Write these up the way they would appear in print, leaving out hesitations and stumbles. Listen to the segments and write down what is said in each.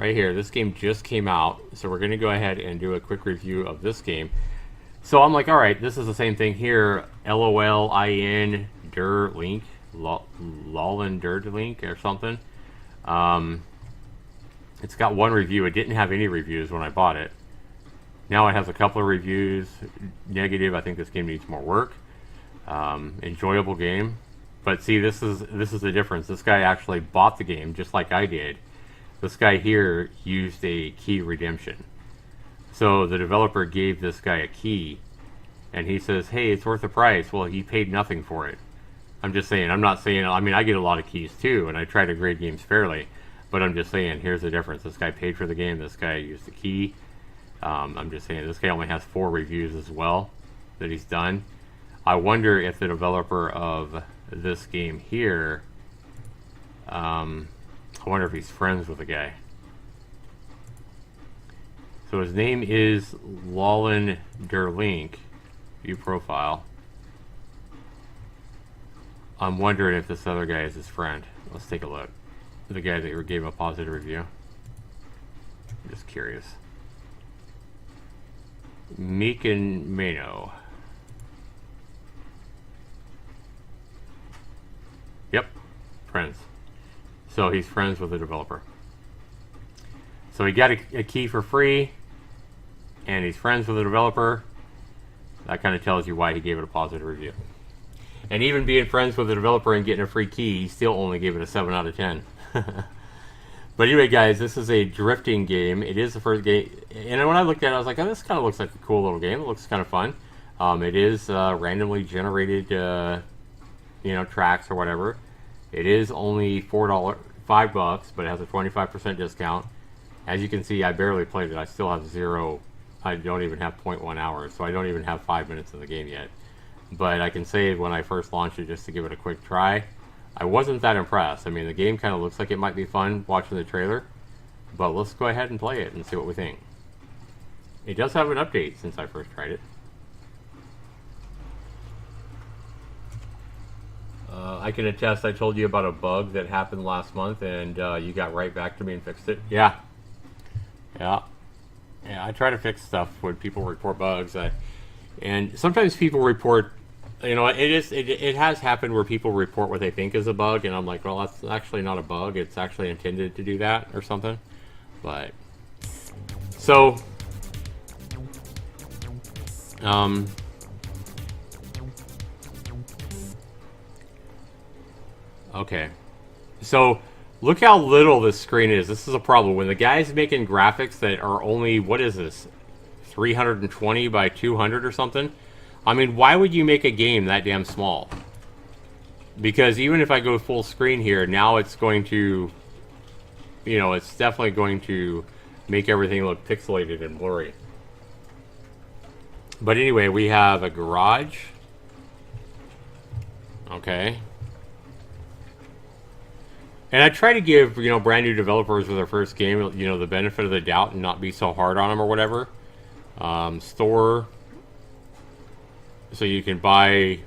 right here. This game just came out, so we're going to go ahead and do a quick review of this game. So I'm like, all right, this is the same thing here. LOLIN dir link, lolin dir link or something. It's got one review. It didn't have any reviews when I bought it. Now it has a couple of reviews. Negative. I think this game needs more work. Enjoyable game, but see, this is the difference. This guy actually bought the game just like I did. This guy here used a key redemption. So the developer gave this guy a key, and he says, hey, it's worth the price. Well, he paid nothing for it. I'm just saying, I'm not saying, I mean, I get a lot of keys too, and I try to grade games fairly, but I'm just saying, here's the difference. This guy paid for the game, this guy used the key. I'm just saying, this guy only has 4 reviews as well that he's done. I wonder if the developer of this game here, I wonder if he's friends with the guy. So his name is Lolin Derlink. View profile. I'm wondering if this other guy is his friend. Let's take a look. The guy that gave him a positive review. I'm just curious. Meek and Mano. Yep, friends. So he's friends with the developer. So he got a key for free, and he's friends with the developer. That kind of tells you why he gave it a positive review. And even being friends with the developer and getting a free key, he still only gave it a 7 out of 10. But anyway, guys, this is a drifting game. It is the first game, and when I looked at it, I was like, oh, this kind of looks like a cool little game. It looks kind of fun. It is randomly generated, tracks or whatever. It is only $5, but it has a 25% discount. As you can see, I barely played it. I still have 0. I don't even have 0.1 hours, so I don't even have 5 minutes in the game yet. But I can say when I first launched it, just to give it a quick try, I wasn't that impressed. I mean, the game kind of looks like it might be fun watching the trailer, but let's go ahead and play it and see what we think. It does have an update since I first tried it. I can attest, I told you about a bug that happened last month, and you got right back to me and fixed it. Yeah, I try to fix stuff when people report bugs. And sometimes people report, it has happened where people report what they think is a bug, and I'm like, well, that's actually not a bug. It's actually intended to do that or something. But, so, okay. So, look how little this screen is. This is a problem. When the guy's making graphics that are only, what is this? 320 by 200 or something. I mean, why would you make a game that damn small? Because even if I go full screen here, now it's going to, it's definitely going to make everything look pixelated and blurry. But anyway, we have a garage. Okay. And I try to give, brand new developers with their first game, the benefit of the doubt and not be so hard on them or whatever. Store, so you can buy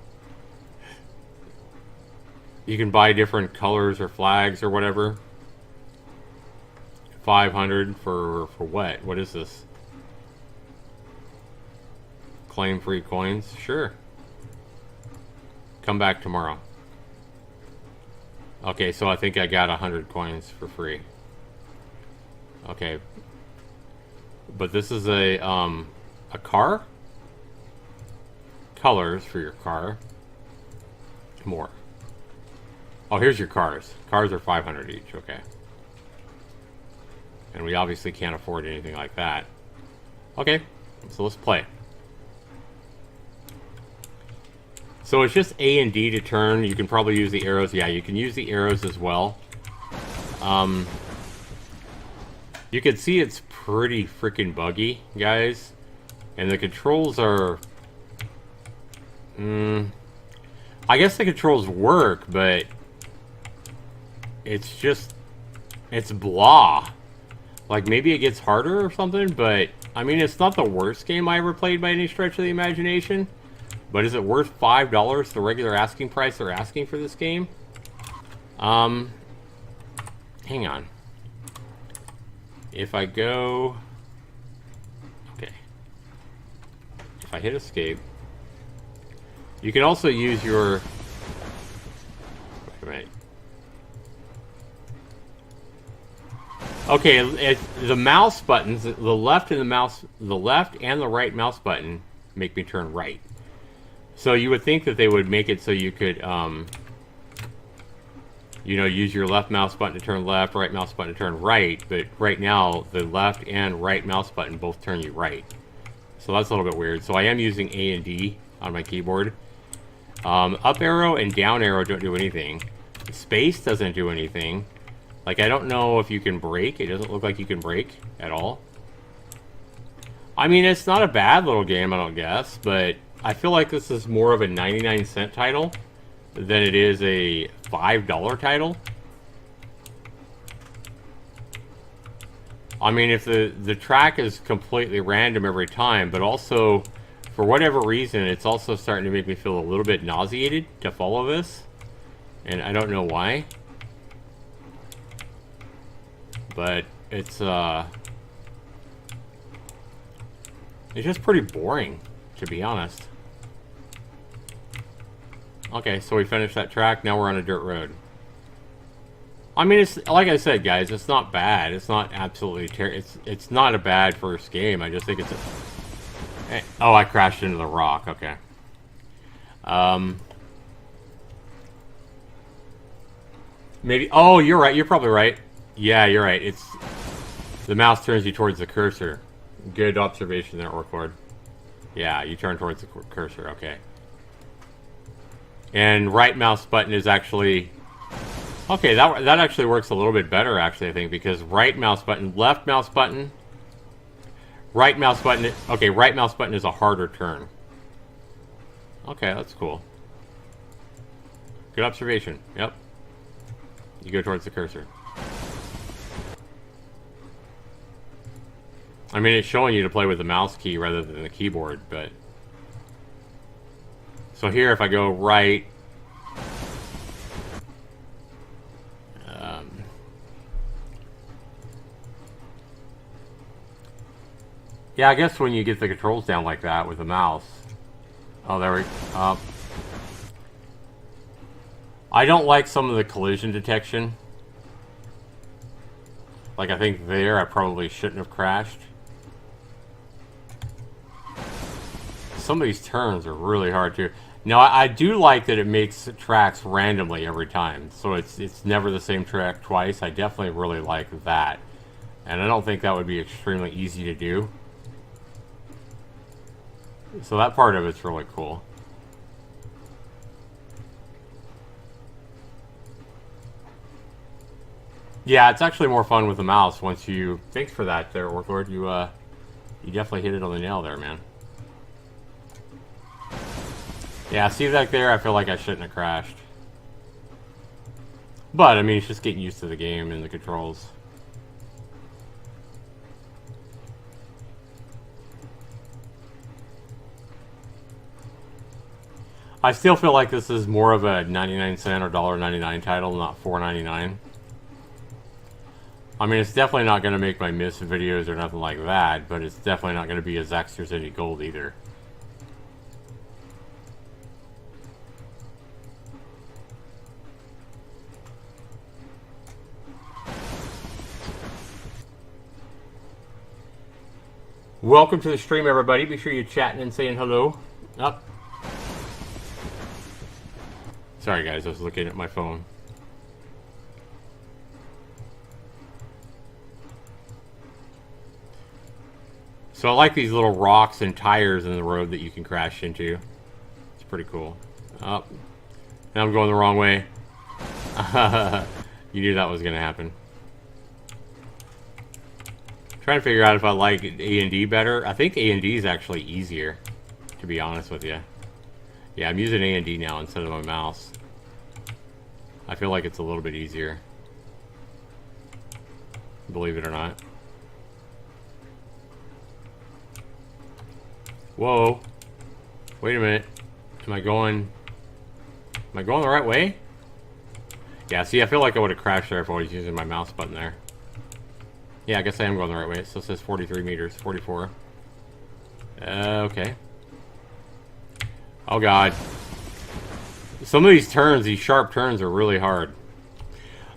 different colors or flags or whatever. 500 for what? What is this? Claim free coins? Sure. Come back tomorrow. Okay, so I think I got 100 coins for free. Okay. But this is a car? Colors for your car. More. Oh, here's your cars. Cars are 500 each, okay. And we obviously can't afford anything like that. Okay, so let's play. So it's just A and D to turn. You can probably use the arrows. Yeah, you can use the arrows as well. You can see it's pretty freaking buggy, guys. And the controls are... I guess the controls work, but... It's just... It's blah. Like, maybe it gets harder or something, but... I mean, it's not the worst game I ever played by any stretch of the imagination. But is it worth $5, the regular asking price they're asking for this game? Hang on. if I go... Okay. If I hit escape... You can also use your... Wait a minute. Okay, the mouse buttons, the left and the right mouse button make me turn right. So you would think that they would make it so you could, you know, use your left mouse button to turn left, right mouse button to turn right. But right now, the left and right mouse button both turn you right. So that's a little bit weird. So I am using A and D on my keyboard. Up arrow and down arrow don't do anything. Space doesn't do anything. Like, I don't know if you can break. It doesn't look like you can break at all. I mean, it's not a bad little game, I don't guess, but I feel like this is more of a 99-cent title than it is a $5 title. I mean, if the track is completely random every time, but also, for whatever reason, it's also starting to make me feel a little bit nauseated to follow this. And I don't know why. But it's just pretty boring, to be honest. Okay, so we finished that track. Now we're on a dirt road. I mean, it's like I said, guys. It's not bad. It's not absolutely terrible. It's not a bad first game. I just think it's a... Oh, I crashed into the rock. Okay. Maybe... Oh, you're right. You're probably right. Yeah, you're right. It's... The mouse turns you towards the cursor. Good observation there, Orchard. Yeah, you turn towards the cursor. Okay. And right mouse button is actually... Okay, that actually works a little bit better, actually, I think, because right mouse button, left mouse button, right mouse button... Okay, right mouse button is a harder turn. Okay, that's cool. Good observation. Yep. You go towards the cursor. I mean, it's showing you to play with the mouse key rather than the keyboard, but... So here, if I go right... Yeah, I guess when you get the controls down like that with the mouse... Oh, there we go. I don't like some of the collision detection. Like, I think there I probably shouldn't have crashed. Some of these turns are really hard to... Now, I do like that it makes tracks randomly every time. So it's never the same track twice. I definitely really like that. And I don't think that would be extremely easy to do. So that part of it's really cool. Yeah, it's actually more fun with the mouse once you... Thanks for that there, Orchard. You definitely hit it on the nail there, man. Yeah, see that there? I feel like I shouldn't have crashed. But, I mean, it's just getting used to the game and the controls. I still feel like this is more of a 99-cent or $1.99 title, not $4.99. I mean, it's definitely not going to make my miss videos or nothing like that, but it's definitely not going to be a Zaxtorian Gold either. Welcome to the stream, everybody. Be sure you're chatting and saying hello. Up. Sorry, guys. I was looking at my phone. So I like these little rocks and tires in the road that you can crash into. It's pretty cool. Oh, now I'm going the wrong way. You knew that was going to happen. Trying to figure out if I like A and D better. I think A and D is actually easier, to be honest with you. Yeah, I'm using A and D now instead of my mouse. I feel like it's a little bit easier. Believe it or not. Whoa. Wait a minute. Am I going the right way? Yeah, see, I feel like I would have crashed there if I was using my mouse button there. Yeah, I guess I am going the right way. So it says 43 meters, 44. Okay. Oh god. Some of these turns, these sharp turns, are really hard.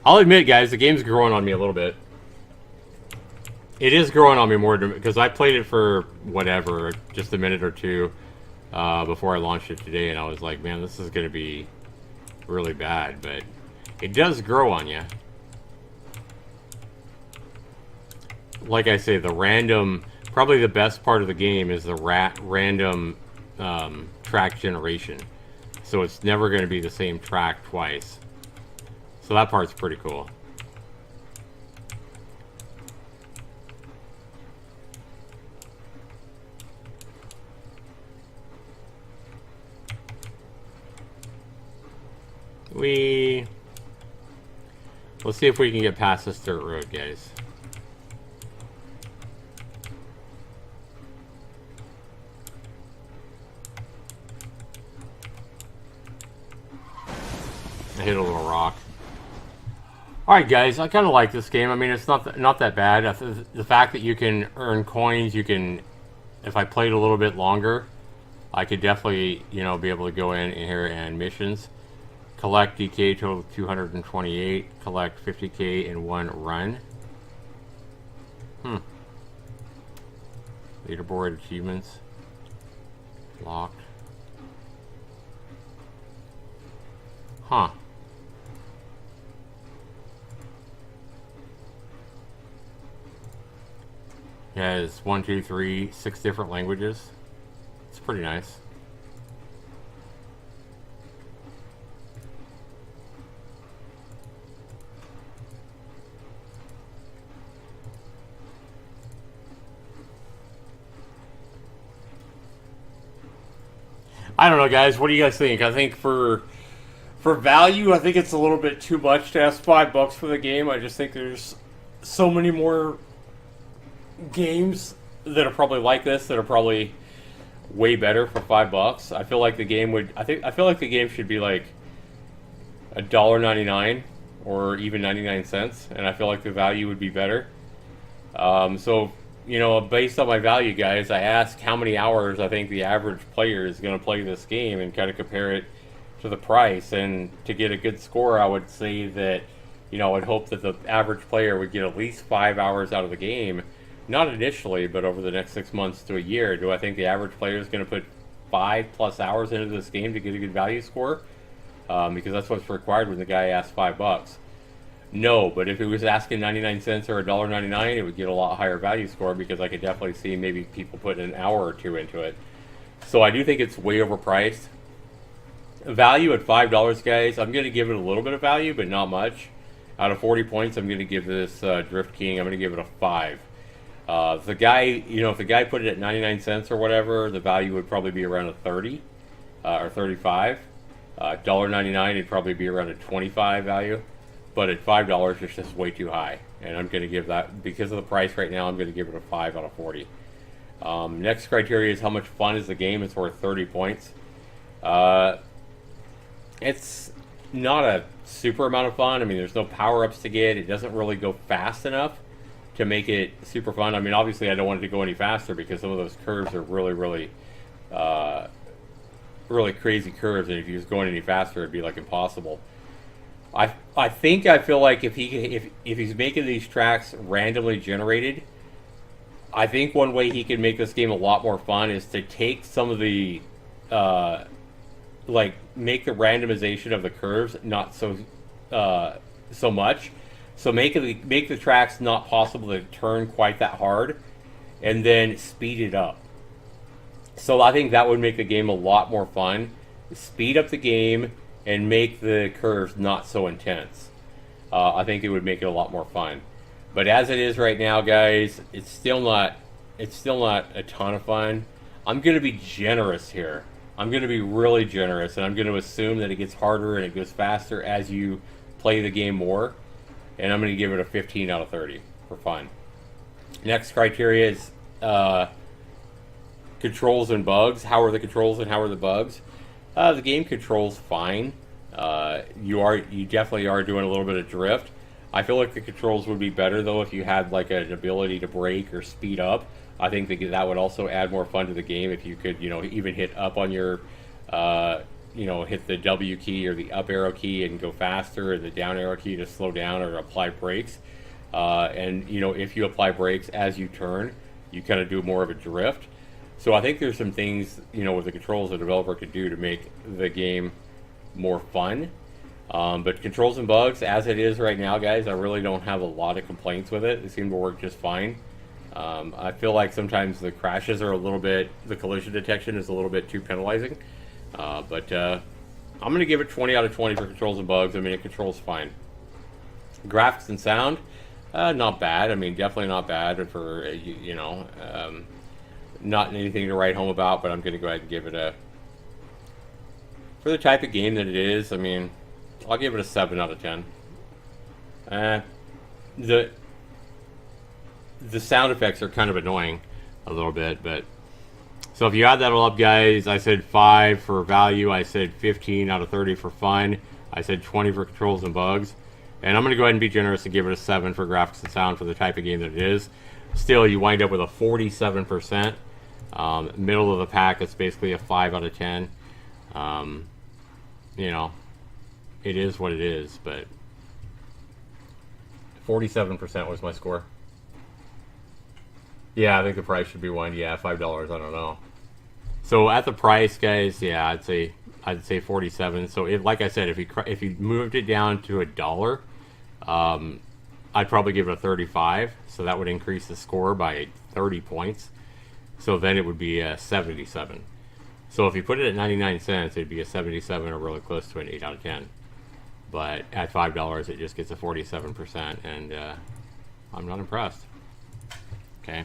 I'll admit, guys, the game's growing on me a little bit. It is growing on me more because I played it for whatever, just a minute or two before I launched it today, and I was like, man, this is going to be really bad, but it does grow on you. Like I say, the random, probably the best part of the game is the random track generation. So it's never going to be the same track twice. So that part's pretty cool. Let's see if we can get past this dirt road, guys. I hit a little rock. Alright guys, I kind of like this game. I mean, it's not that bad. The fact that you can earn coins, you can, if I played a little bit longer, I could definitely, you know, be able to go in here and missions. Collect DK, total 228. Collect 50k in one run. Leaderboard achievements. Locked. Huh. It has 1, 2, 3, 6 different languages. It's pretty nice. I don't know, guys. What do you guys think? I think for value, I think it's a little bit too much to ask $5 for the game. I just think there's so many more games that are probably like this that are probably way better for $5. I feel like the game would. I feel like the game should be like $1.99 or even 99 cents, and I feel like the value would be better. So, you know, based on my value, guys, I asked how many hours I think the average player is going to play this game and kind of compare it to the price. And to get a good score, I would say that, you know, I'd hope that the average player would get at least 5 hours out of the game. Not initially, but over the next 6 months to a year. Do I think the average player is going to put 5+ hours into this game to get a good value score? Because that's what's required when the guy asks $5. No, but if it was asking 99 cents or $1.99, it would get a lot higher value score, because I could definitely see maybe people putting an hour or two into it. So I do think it's way overpriced. Value at $5, guys, I'm going to give it a little bit of value, but not much. Out of 40 points, I'm going to give this Drift King, I'm going to give it a 5. The guy, you know, if the guy put it at 99 cents or whatever, the value would probably be around a 30 or 35. $1.99, it'd probably be around a 25 value. But at $5, it's just way too high. And I'm going to give that, because of the price right now, I'm going to give it a 5 out of 40. Next criteria is how much fun is the game. It's worth 30 points. It's not a super amount of fun. I mean, there's no power-ups to get. It doesn't really go fast enough to make it super fun. I mean, obviously, I don't want it to go any faster, because some of those curves are really, really, really crazy curves. And if he was going any faster, it'd be like impossible. I feel like if he's making these tracks randomly generated, I think one way he could make this game a lot more fun is to take some of the like make the randomization of the curves not so so much. So make the tracks not possible to turn quite that hard, and then speed it up. So I think that would make the game a lot more fun. Speed up the game and make the curves not so intense. I think it would make it a lot more fun. But as it is right now, guys, it's still not a ton of fun. I'm going to be generous here. I'm going to be really generous, and I'm going to assume that it gets harder and it goes faster as you play the game more. And I'm going to give it a 15 out of 30 for fun. Next criteria is controls and bugs. How are the controls and how are the bugs? The game controls fine. You definitely are doing a little bit of drift. I feel like the controls would be better though if you had like an ability to brake or speed up. I think that would also add more fun to the game if you could, even hit up on your, hit the W key or the up arrow key and go faster, or the down arrow key to slow down or apply brakes. And if you apply brakes as you turn, you kind of do more of a drift. So I think there's some things, with the controls the developer could do to make the game more fun. But controls and bugs, as it is right now, guys, I really don't have a lot of complaints with it. It seemed to work just fine. I feel like sometimes the crashes are the collision detection is a little bit too penalizing. But I'm going to give it 20 out of 20 for controls and bugs. I mean, it controls fine. Graphics and sound, not bad. I mean, definitely not bad for, not anything to write home about, but I'm going to go ahead and give it for the type of game that it is, I mean, I'll give it a 7 out of 10. The sound effects are kind of annoying a little bit, but so if you add that all up, guys, I said 5 for value, I said 15 out of 30 for fun, I said 20 for controls and bugs, and I'm going to go ahead and be generous and give it a 7 for graphics and sound for the type of game that it is. Still, you wind up with a 47%. Middle of the pack, it's basically a 5 out of 10. It is what it is, but 47% was my score. Yeah, I think the price should be one. Yeah, $5. I don't know. So at the price, guys, yeah, I'd say 47. So like I said, if you moved it down to $1, I'd probably give it a 35. So that would increase the score by 30 points. So then it would be a 77. So if you put it at 99 cents, it'd be a 77 or really close to an 8 out of 10. But at $5, it just gets a 47%, and I'm not impressed. Okay.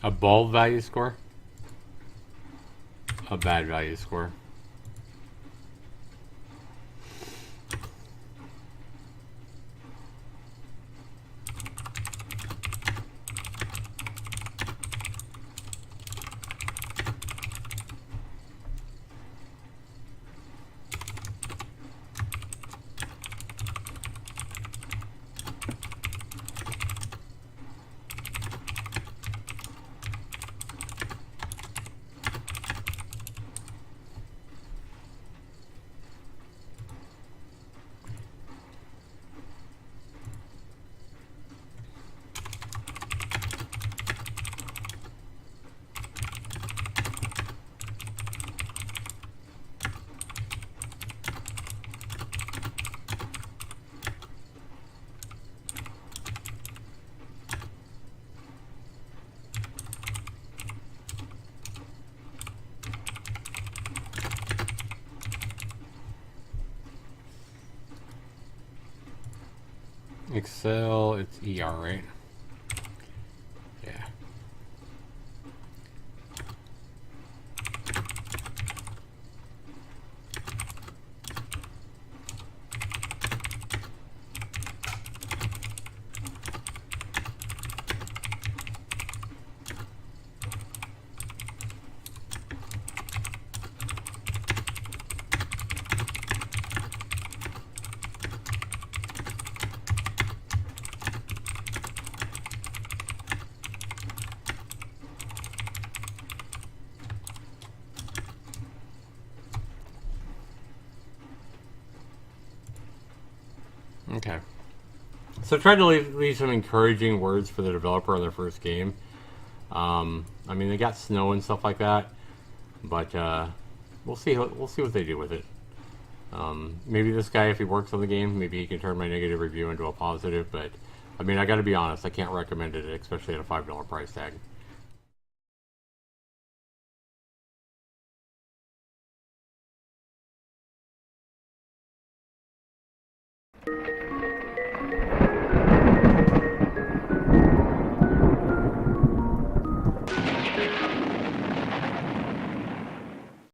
A bold value score? A bad value score? Excel, it's ER, right? Yeah. Okay. So try to leave some encouraging words for the developer on their first game. I mean, they got snow and stuff like that, but we'll see. We'll see what they do with it. Maybe this guy, if he works on the game, maybe he can turn my negative review into a positive. But I mean, I got to be honest, I can't recommend it, especially at a $5 price tag.